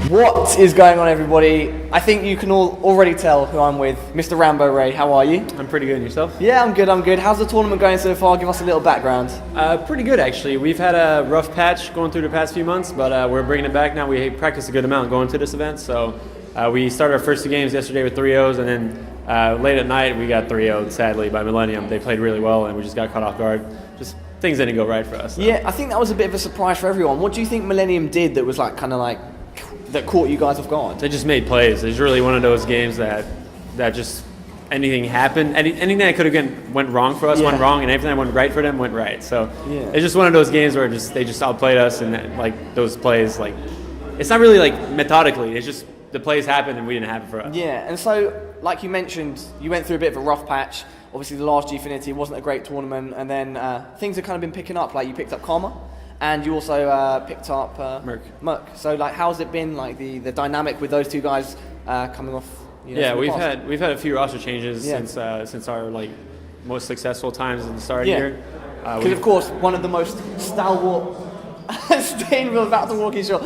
What is going on, everybody? I think you can all already tell who I'm with. Mr. Rambo Ray, how are you? I'm pretty good, and yourself? Yeah, I'm good. How's the tournament going so far? Give us a little background. Pretty good, actually. We've had a rough patch going through the past few months, but we're bringing it back now. We practiced a good amount going to this event, so we started our first two games yesterday with 3-0s, and then late at night we got 3-0'd, sadly, by Millennium. They played really well, and we just got caught off guard. Just things didn't go right for us. So. Yeah, I think that was a bit of a surprise for everyone. What do you think Millennium did that was that caught you guys off guard? They just made plays. It's really one of those games that just anything happened. Anything that could have went wrong for us went wrong, and everything that went right for them went right. So it's just one of those games where they just outplayed us, and like those plays, like it's not really like methodically. It's just the plays happened and we didn't have it for us. Yeah, and so like you mentioned, you went through a bit of a rough patch. Obviously, the last Gfinity wasn't a great tournament, and then things have kind of been picking up. Like you picked up Karma. And you also picked up Merc. So, like, how's it been, like the dynamic with those two guys coming off? Yeah, we've had a few roster changes since our like most successful times in the start of the year. Because of course, one of the most stalwart, Stainville about to walk in short.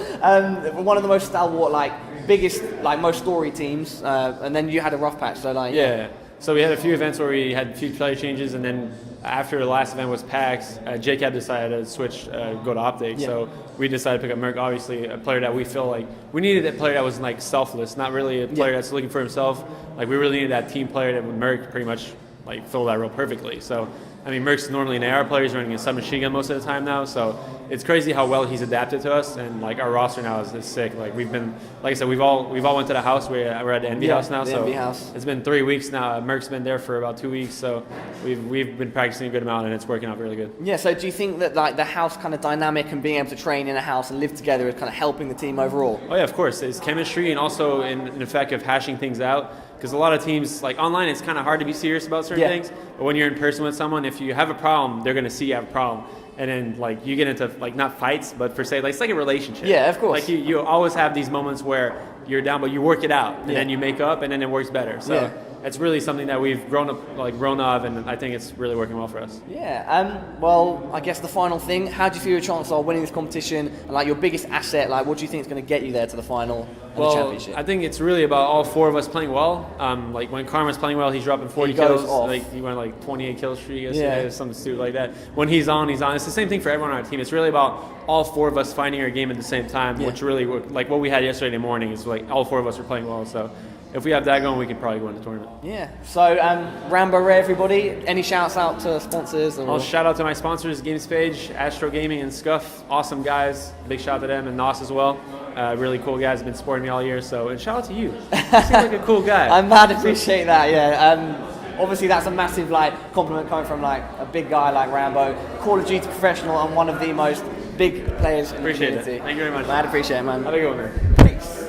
One of the most stalwart, biggest, most story teams, and then you had a rough patch. So yeah. So we had a few events where we had a few player changes, and then after the last event was PAX, JCAB decided to switch, go to Optic. Yeah. So we decided to pick up Merc, obviously a player that we feel like we needed, a player that was like selfless, not really a player that's looking for himself. Like we really needed that team player that Merc pretty much like fill that role perfectly. So I mean, Merc's normally an AR player. He's running a submachine gun most of the time now. So it's crazy how well he's adapted to us, and like our roster now is sick. Like we've been, like I said, we've all went to the house. We're at the Envy house now. So it's been 3 weeks now. Merc's been there for about 2 weeks. So we've been practicing a good amount, and it's working out really good. Yeah. So do you think that like the house kind of dynamic and being able to train in a house and live together is kind of helping the team overall? Oh yeah, of course. It's chemistry, and also in effect of hashing things out. Because a lot of teams, like online, it's kind of hard to be serious about certain things. But when you're in person with someone, if you have a problem, they're going to see you have a problem. And then like you get into like not fights, but per se, like it's like a relationship. Yeah, of course. Like you always have these moments where you're down, but you work it out, and then you make up, and then it works better. So it's really something that we've grown of, and I think it's really working well for us. Yeah. Well, I guess the final thing: how do you feel your chances are winning this competition? And like your biggest asset, like what do you think is going to get you there to the final and the championship? I think it's really about all four of us playing well. Like when Karma's playing well, he's dropping 40 kills. Like he went like 28 kills streak yesterday, something stupid like that. When he's on, he's on. It's the same thing for everyone on our team. It's really about all four of us finding our game at the same time, which really, like what we had yesterday morning, is like all four of us were playing well. So if we have that going, we can probably win the tournament. Yeah. So Rambo Ray, everybody, any shouts out to sponsors? I'll shout out to my sponsors, GameSpage, Astro Gaming, and Scuff. Awesome guys. Big shout out to them, and Nos as well. Really cool guys, have been supporting me all year. So, and shout out to you. You seem like a cool guy. I'm mad to appreciate that. Yeah. Obviously, that's a massive compliment coming from a big guy like Rambo, Call of Duty professional, and one of the most big players in the community. Appreciate it. Thank you very much. Mad appreciate it, man. Have a good one, man. Peace.